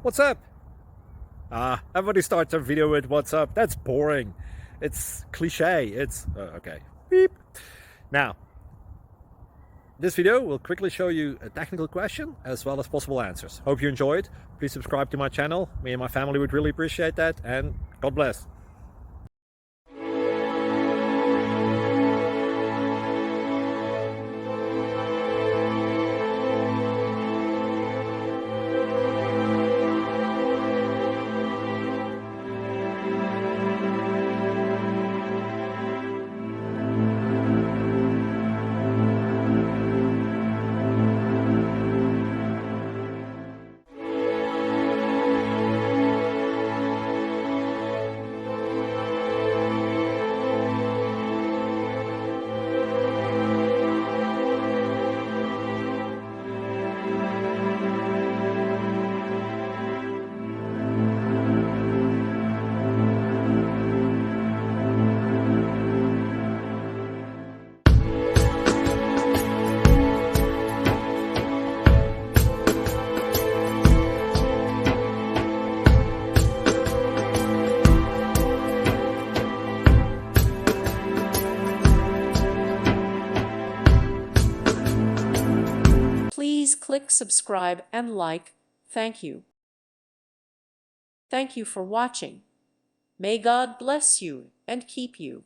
What's up? Everybody starts their video with what's up. That's boring. It's cliche. It's okay. Beep. Now, this video will quickly show you a technical question as well as possible answers. Hope you enjoyed. Please subscribe to my channel. Me and my family would really appreciate that, and God bless. Please click subscribe and like. Thank you. Thank you for watching. May God bless you and keep you.